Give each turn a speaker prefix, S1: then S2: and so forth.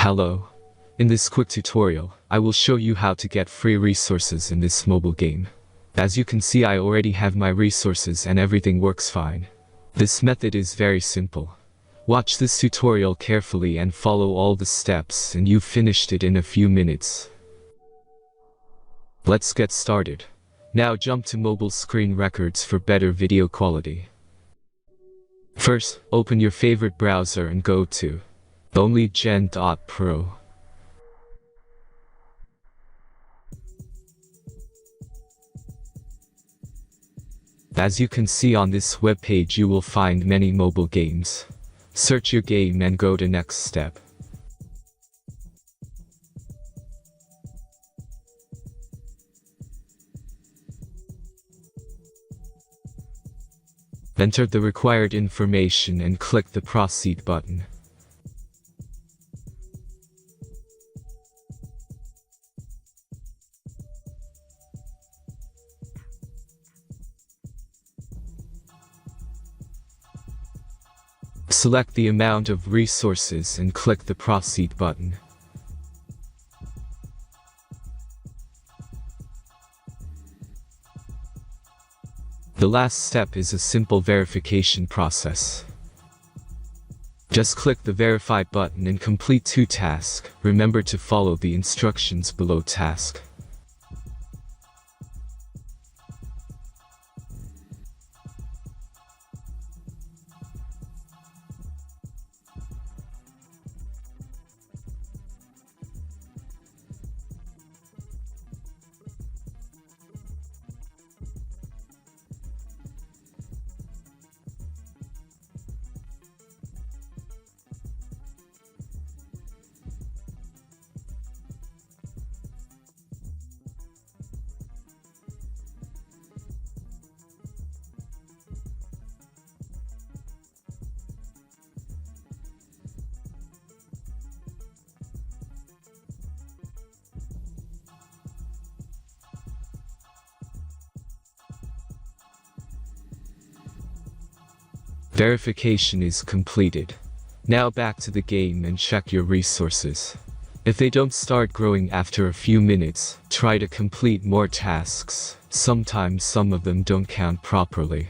S1: Hello. In this quick tutorial, I will show you how to get free resources in this mobile game. As you can see, I already have my resources and everything works fine. This method is very simple. Watch this tutorial carefully and follow all the steps and you've finished it in a few minutes. Let's get started. Now jump to mobile screen records for better video quality. First, open your favorite browser and go to onlygen.pro. As you can see on this web page, you will find many mobile games. Search your game and go to next step. Enter the required information and click the Proceed button. Select the amount of resources and click the Proceed button. The last step is a simple verification process. Just click the Verify button and complete 2 tasks. Remember to follow the instructions below task. Verification is completed. Now back to the game and check your resources. If they don't start growing after a few minutes, try to complete more tasks. Sometimes some of them don't count properly.